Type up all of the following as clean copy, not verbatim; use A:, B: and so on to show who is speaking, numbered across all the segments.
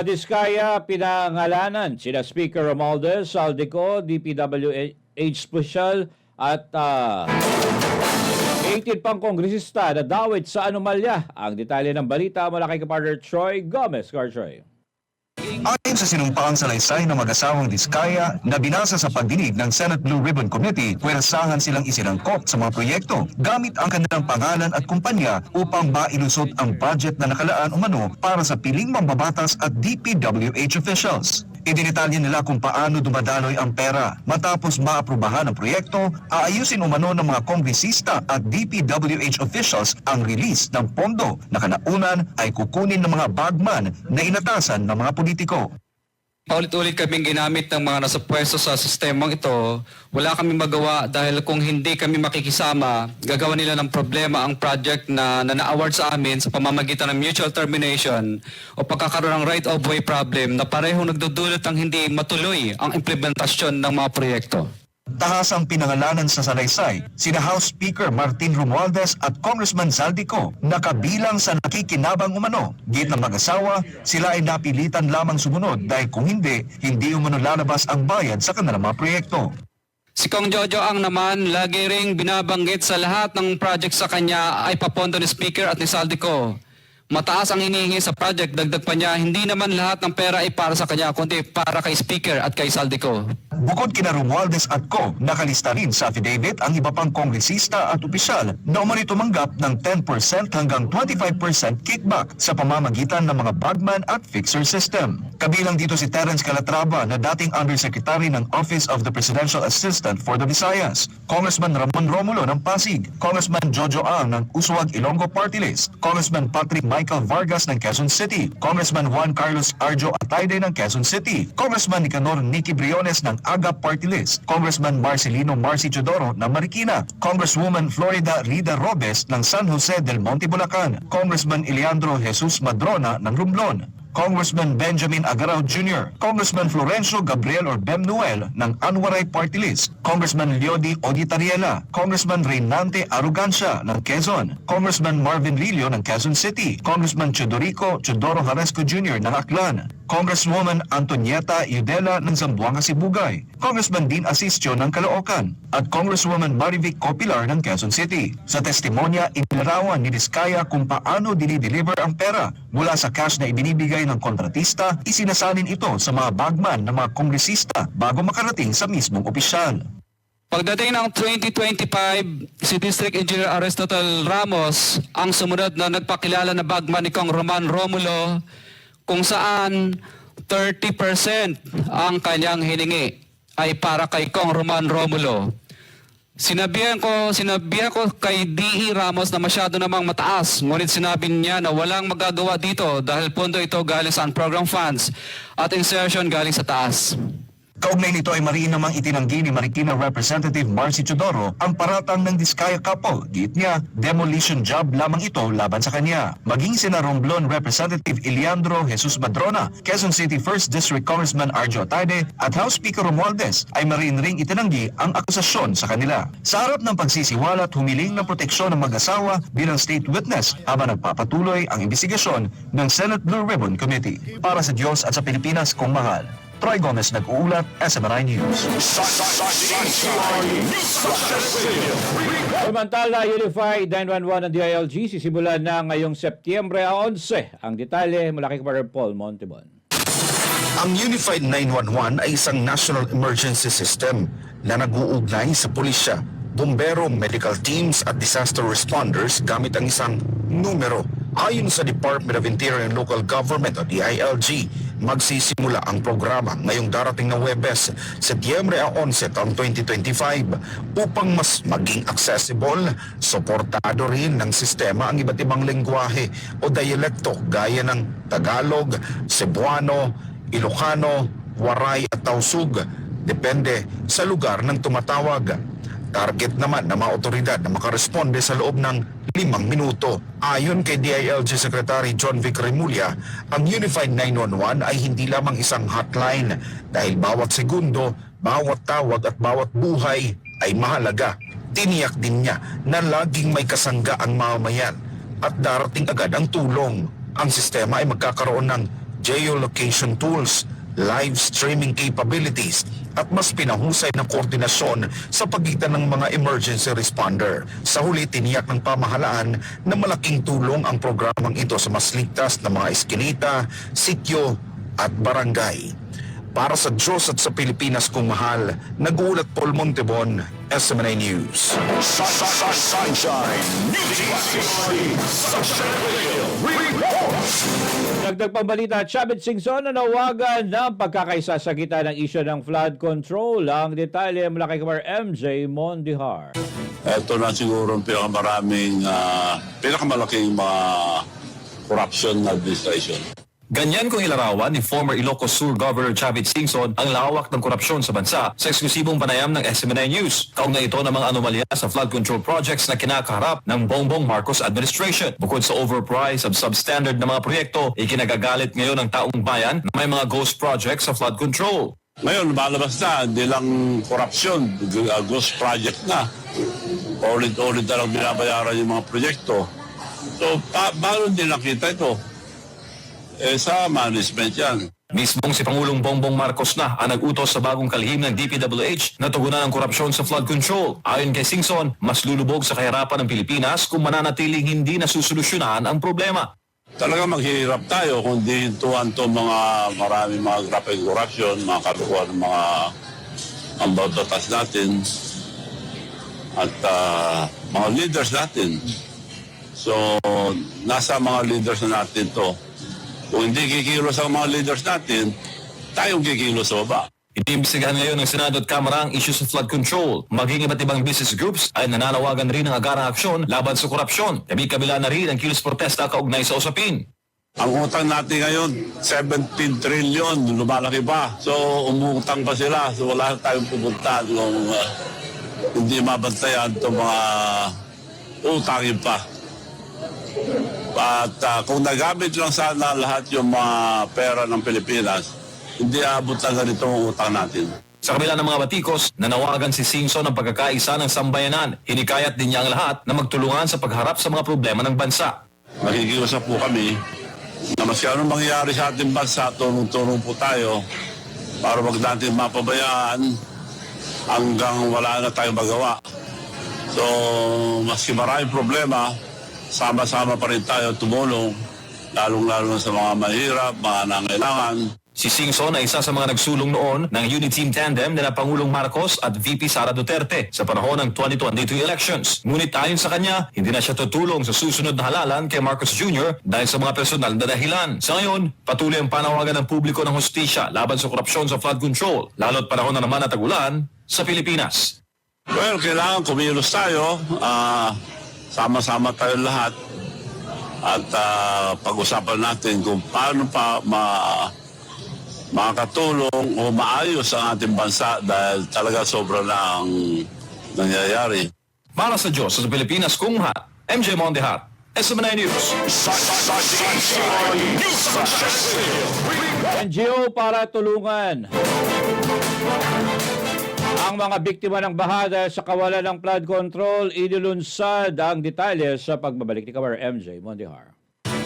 A: Diskaya pinangalanan sina Speaker Romualdez, Saldico, DPWH Special at 18 pang kongresista na dawit sa anomalya. Ang detalye ng balita mula kay kapartner Troy Gomez. Troy.
B: Ayon sa sinumpaang salaysay ng mag-asawang Diskaya na binasa sa pagdinig ng Senate Blue Ribbon Committee, puwersahan silang isinangkot sa mga proyekto gamit ang kanilang pangalan at kumpanya upang mailusot ang budget na nakalaan umano para sa piling mambabatas at DPWH officials. Idinitalya nila kung paano dumadaloy ang pera. Matapos maaprubahan ang proyekto, aayusin umano ng mga kongresista at DPWH officials ang release ng pondo na kanaunan ay kukunin ng mga bagman na inatasan ng mga politiko.
C: Paulit-ulit kaming ginamit ng mga nasa pwesto sa sistemang ito. Wala kaming magawa dahil kung hindi kami makikisama, gagawa nila ng problema ang project na na-award sa amin sa pamamagitan ng mutual termination o pagkakaroon ng right-of-way problem na parehong nagdudulot ng hindi matuloy ang implementasyon ng mga proyekto.
B: Tahasang pinangalanan sa salaysay, sina House Speaker Martin Romualdez at Congressman Zaldico na kabilang sa nakikinabang umano. Git ng mag-asawa, sila ay napilitan lamang sumunod dahil kung hindi umano lalabas ang bayad sa kanilang mga proyekto.
C: Si Kong Jojo ang naman lagi ring binabanggit sa lahat ng project sa kanya ay papondo ni Speaker at ni Saldico. Mataas ang hinihingi sa project, dagdag pa niya, hindi naman lahat ng pera ay para sa kanya, kundi para kay Speaker at kay Saldico.
B: Bukod kina Romualdez at Co, nakalista rin sa affidavit ang iba pang kongresista at opisyal na umano'y tumanggap ng 10% hanggang 25% kickback sa pamamagitan ng mga bagman at fixer system. Kabilang dito si Terence Calatrava na dating Undersecretary ng Office of the Presidential Assistant for the Visayas, Congressman Ramon Romulo ng Pasig, Congressman Jojo Ang ng Usuag Ilonggo Party List, Congressman Patrick Michael Vargas ng Quezon City, Congressman Juan Carlos Arjo Atayde ng Quezon City, Congressman Nicanor Nicky Briones ng AGA Party List, Congressman Marcelino Marcy Chodoro ng Marikina, Congresswoman Florida Rida Robes ng San Jose del Monte, Bulacan, Congressman Eliandro Jesus Madrona ng Romblon, Congressman Benjamin Agaraw Jr., Congressman Florencio Gabriel or Bem Noel ng Anwaray Party List, Congressman Leody Oditariela, Congressman Reynante Arugancia ng Quezon, Congressman Marvin Rillo ng Quezon City, Congressman Chodorico Chodoro Haresco Jr. ng Aklan, Congresswoman Antonieta Yudela ng Zamboanga Sibugay, Congressman Dean Asistio ng Caloocan, at Congresswoman Marivic Copilar ng Quezon City. Sa testimonya, inilarawan ni Diskaya kung paano dinideliver ang pera mula sa cash na ibinibigay ng kontratista, isinasalin ito sa mga bagman ng mga kongresista bago makarating sa mismong opisyal.
C: Pagdating ng 2025, si District Engineer Aristotle Ramos ang sumunod na nagpakilala na bagman ni Kong Roman Romulo kung saan 30% ang kanyang hiningi ay para kay Kong Roman Romulo. Sinabihan ko kay D.E. Ramos na masyado namang mataas, ngunit sinabi niya na walang magagawa dito dahil pondo ito galing sa program funds at insertion galing sa taas.
B: Kaugnay nito ay mariin namang itinanggi ni Marikina Representative Marcy Chodoro ang paratang ng Diskaya couple. Giit niya, demolition job lamang ito laban sa kanya. Maging sina Romblon Representative Eliandro Jesus Madrona, Quezon City 1st District Congressman Arjo Atayde at House Speaker Romualdez ay mariin ring itinanggi ang akusasyon sa kanila. Sa harap ng pagsisiwalat, humiling ng proteksyon ng mag-asawa bilang state witness habang nagpapatuloy ang investigasyon ng Senate Blue Ribbon Committee. Para sa Diyos at sa Pilipinas kong mahal, Troy Gomez nag-uulat, SMNI News.
A: Samantala, Unified 911 ng DILG sisimulan na ngayong Setyembre 11. Ang detalye mula kay kapartner Paul Montebon.
D: Ang Unified 911 ay isang national emergency system na nag-uugnay sa pulisya, bumbero, medical teams at disaster responders gamit ang isang numero. Ayon sa Department of Interior and Local Government o DILG, magsisimula ang programa ngayong darating na Huwebes, Setyembre 11 taong 2025 upang mas maging accessible, suportado rin ng sistema ang iba't ibang lengguwahe o dialekto gaya ng Tagalog, Cebuano, Ilocano, Waray at Tausug, depende sa lugar ng tumatawag. Target naman ng mga otoridad na makaresponde sa loob ng 5 minuto. Ayon kay DILG Secretary John Vic Remulla, ang Unified 911 ay hindi lamang isang hotline dahil bawat segundo, bawat tawag at bawat buhay ay mahalaga. Tiniyak din niya na laging may kasangga ang mamamayan at darating agad ang tulong. Ang sistema ay magkakaroon ng geolocation tools, live streaming capabilities at mas pinahusay na koordinasyon sa pagitan ng mga emergency responder. Sa huli, tiniyak ng pamahalaan na malaking tulong ang programang ito sa mas ligtas na mga eskinita, sityo at barangay. Para sa Diyos at sa Pilipinas kong mahal, nag-uulat Paul Montibon, SMNA News.
B: Sunshine
A: Dagdag pambalita, Chavit Singson nanawagan ng pagkakaisa sa gitna ng isyu ng flood control. Ang detalye mula kay Kamar MJ Mondihar.
E: Ito na siguro ang pinakamalaking mga corruption na administration.
F: Ganyan kung ilarawan ni former Ilocos Sur Governor Chavit Singson ang lawak ng korupsyon sa bansa sa eksklusibong panayam ng SMNI News. Kaugnay ito ng mga anomalya sa flood control projects na kinakaharap ng Bongbong Marcos administration. Bukod sa overpriced at substandard na mga proyekto, ikinagagalit ngayon ng taong bayan na may mga ghost projects sa flood control.
E: Ngayon, lumalabas na, hindi lang corruption, ghost project na. Ulit-ulit na lang binabayaran yung mga proyekto. So, paano hindi nakita ito? Sa management yan.
F: Mismong si Pangulong Bongbong Marcos na ang nag-utos sa bagong kalihim ng DPWH na tugunan ang korupsyon sa flood control. Ayon kay Singson, mas lulubog sa kahirapan ng Pilipinas kung mananatiling hindi nasusolusyonan ang problema.
E: Talaga maghihirap tayo kung di hintuan to maraming mga graphic corruption, mga karukuhan ng mga ambabatas natin at mga leaders natin. So, nasa mga leaders na natin to. Kung hindi kikilos ang mga leaders natin, tayong kikilos sa baba.
F: Iniimbestigahan ngayon ng Senado at Kamara ang issue sa flood control. Maging iba't ibang business groups ay nananawagan rin ng agarang aksyon laban sa korupsyon. Kabila na rin ang kilos protesta kaugnay sa usapin.
E: Ang utang natin ngayon, 17 trillion, lumalaki pa. So, umutang pa sila. So, wala tayong pupunta kung hindi mabantayan itong mga utangin pa. At kung nagamit lang sana lahat yung mga pera ng Pilipinas, hindi aabot lang ganito ang utang natin.
F: Sa kabila ng mga batikos, nanawagan si Singson ng pagkakaisa ng sambayanan. Hinikayat din niya ang lahat na magtulungan sa pagharap sa mga problema ng bansa.
E: Nakikiusap po kami na maski anong mangyayari sa ating bansa, tulong-tulong po tayo para wag natin mapabayaan hanggang wala na tayong magawa. So, maski maraming problema, sama-sama pa rin tayo tumulong, lalong-lalo sa mga mahirap, mga nangailangan.
F: Si Singson ay isa sa mga nagsulong noon ng unit team tandem nila Pangulong Marcos at VP Sara Duterte sa panahon ng 2022 elections. Ngunit ayon sa kanya, hindi na siya tutulong sa susunod na halalan kay Marcos Jr. dahil sa mga personal na dahilan. Sa ngayon, patuloy ang panawagan ng publiko ng hustisya laban sa korupsyon sa flood control, lalo't panahon na naman at tagulan sa Pilipinas.
E: Well, kailangan kumilos tayo, sama-sama tayo lahat at pag-usapan natin kung paano pa makakatulong o maayos ang ating bansa dahil talaga sobra na ang nangyayari.
F: Para sa Diyos, sa Pilipinas, kung MJ Mondihar, SMNI News.
A: NGO para tulungan ang mga biktima ng baha dahil sa kawalan ng flood control. Inilunsad ang detalye sa pagbabalik ni Kamar MJ Mondihar.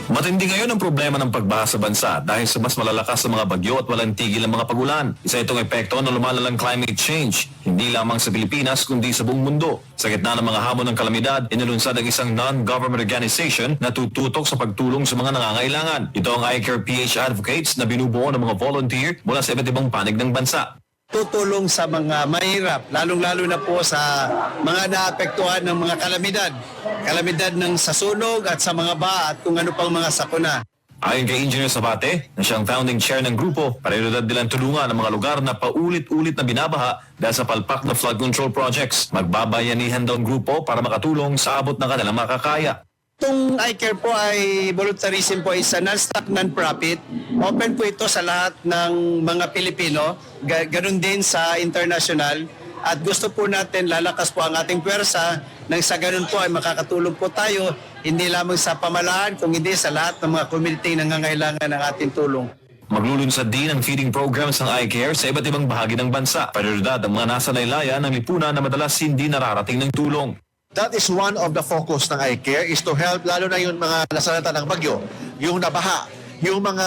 F: Matindi ngayon ang problema ng pagbaha sa bansa dahil sa mas malalakas na mga bagyo at walang tigil ang mga pagulan. Isa itong epekto ng lumalalang climate change, hindi lamang sa Pilipinas kundi sa buong mundo. Sa gitna ng mga hamon ng kalamidad, inilunsad ang isang non-government organization na tututok sa pagtulong sa mga nangangailangan. Ito ang iCare PH Advocates na binubuo ng mga volunteer mula sa iba't ibang panig ng bansa.
G: Tutulong sa mga mahirap, lalong-lalo na po sa mga naapektuhan ng mga kalamidad. Kalamidad ng sasunog at sa mga baha at kung ano pang mga sakuna.
F: Ayon kay Engineer Sabate, na siyang founding chair ng grupo, prioridad nilang tulungan ang mga lugar na paulit-ulit na binabaha dahil sa palpak na flood control projects. Magbabayanihan daw ang grupo para makatulong sa abot ng kanilang makakaya.
G: Itong iCare po ay voluntarism po, is a non-stock, non-profit. Open po ito sa lahat ng mga Pilipino, ganun din sa international. At gusto po natin lalakas po ang ating pwersa nang sa ganun po ay makakatulong po tayo hindi lamang sa pamahalaan kung hindi sa lahat ng mga community na nangangailangan ng ating tulong.
F: Maglulunsad din ang feeding programs ng iCare sa iba't ibang bahagi ng bansa. Prioridad ang mga nasa laylayan ng lipunan na madalas hindi nararating ng tulong.
H: That is one of the focus ng iCare is to help lalo na yung mga nasalanta ng bagyo, yung nabaha, yung mga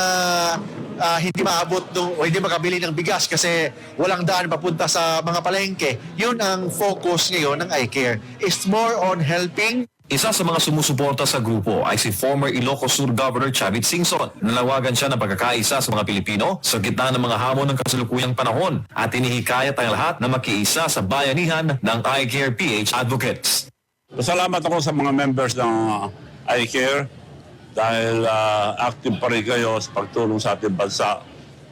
H: hindi maabot o hindi makabili ng bigas kasi walang daan papunta sa mga palengke. Yun ang focus ngayon ng iCare. It's more on helping.
F: Isa sa mga sumusuporta sa grupo ay si former Ilocos Sur Governor Chavit Singson. Nanawagan siya ng pagkakaisa sa mga Pilipino sa gitna ng mga hamon ng kasalukuyang panahon at inihikayat ang lahat na makiisa sa bayanihan ng iCare PH Advocates.
E: Pasalamat ako sa mga members ng iCare dahil active pa rin kayo sa pagtulong sa ating bansa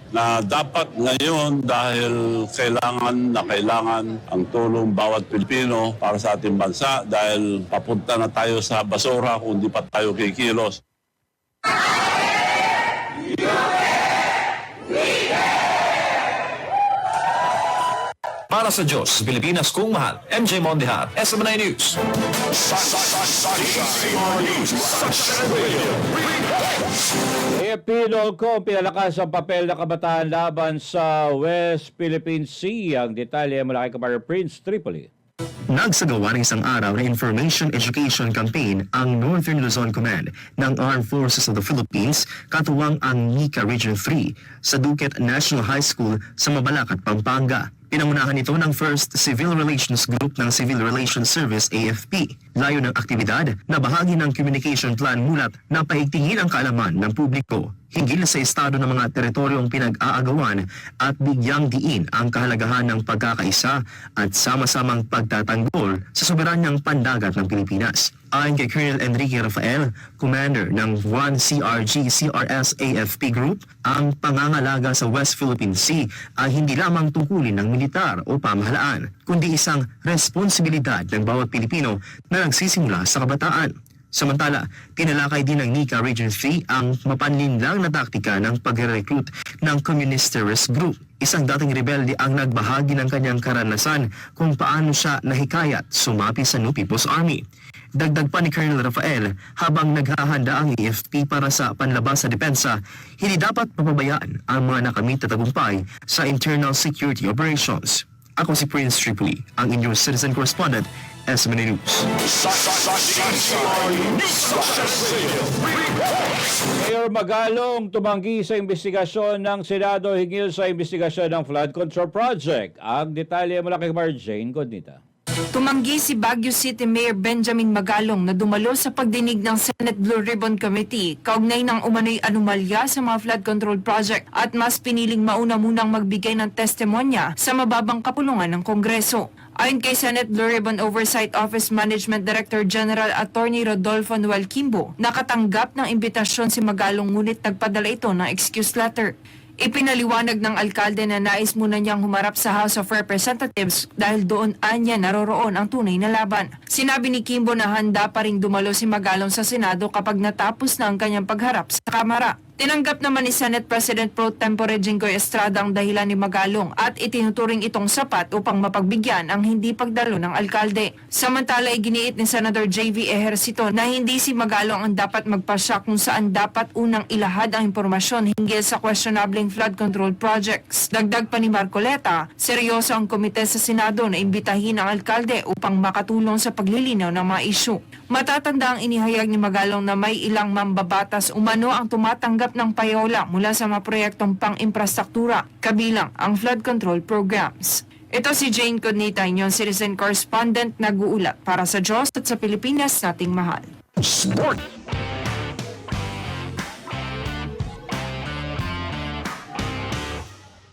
E: na dapat ngayon dahil kailangan ang tulong bawat Pilipino para sa ating bansa dahil papunta na tayo sa basura kung di pa tayo kikilos.
F: Para sa Diyos, Pilipinas kung mahal, MJ Mondehat, SMNI News.
A: Pinolco, pinalakas ang papel na kabataan laban sa West Philippine Sea. Ang detalye mula kay Kabar Prince Tripoli.
I: Nagsagawa ng isang araw na information education campaign ang Northern Luzon Command ng Armed Forces of the Philippines katuwang ang NICA Region 3 sa Duquet National High School sa Mabalacat, Pampanga. Pinangunahan ito ng 1st Civil Relations Group ng Civil Relations Service AFP. Layo ng aktibidad na bahagi ng communication plan mulat na paigtingin ang kaalaman ng publiko hinggil sa estado ng mga teritoryong pinag-aagawan at bigyang diin ang kahalagahan ng pagkakaisa at sama-samang pagtatanggol sa soberanyang pandagat ng Pilipinas. Ayon kay Colonel Enrique Rafael, Commander ng 1CRG CRS AFP Group, ang pangangalaga sa West Philippine Sea ay hindi lamang tungkulin ng militar o pamahalaan, kundi isang responsibilidad ng bawat Pilipino na nagsisimula sa kabataan. Samantala, tinalakay din ng NICA Region 3 ang mapanlinlang na taktika ng pagre-recruit ng Communist Terrorist Group. Isang dating rebelde ang nagbahagi ng kanyang karanasan kung paano siya nahikayat sumapi sa New People's Army. Dagdag pa ni Colonel Rafael, habang naghahanda ang AFP para sa panlabas sa depensa, hindi dapat papabayaan ang mga nakamit na tagumpay sa internal security operations. Ako si Prince Tripoli, ang inyong citizen correspondent, SMNI News.
A: Mayor Magalong tumanggi sa investigasyon ng Senado hinggil sa investigasyon ng flood control project. Ang detalye mula kay Mar Jane Godnita.
J: Tumanggi si Baguio City Mayor Benjamin Magalong na dumalo sa pagdinig ng Senate Blue Ribbon Committee kaugnay ng umano'y anomalya sa mga flood control project at mas piniling mauna munang magbigay ng testimonya sa mababang kapulungan ng Kongreso. Ayon kay Senate Blue Ribbon Oversight Office Management Director General Attorney Rodolfo Noel Kimbo, nakatanggap ng imbitasyon si Magalong ngunit nagpadala ito ng excuse letter. Ipinaliwanag ng alkalde na nais muna niyang humarap sa House of Representatives dahil doon anya naroroon ang tunay na laban. Sinabi ni Kimbo na handa pa ring dumalo si Magalong sa Senado kapag natapos na ang kanyang pagharap sa Kamara. Tinanggap naman ni Senate President Pro Tempore Jinggoy Estrada ang dahilan ni Magalong at itinuturing itong sapat upang mapagbigyan ang hindi pagdalo ng alkalde. Samantala, iginiit ni Senator J.V. Ejercito na hindi si Magalong ang dapat magpasya kung saan dapat unang ilahad ang impormasyon hinggil sa questionabling flood control projects. Dagdag pa ni Marcoleta, seryoso ang komite sa Senado na imbitahin ang alkalde upang makatulong sa paglilinaw ng mga isyu. Matatanda ang inihayag ni Magalong na may ilang mambabatas umano ang tumatanggap ng payola mula sa mga proyektong pang-infrastruktura, kabilang ang flood control programs. Ito si Jane Codnita, inyong citizen correspondent, nag-uulat para sa Diyos at sa Pilipinas nating mahal.
B: Sport.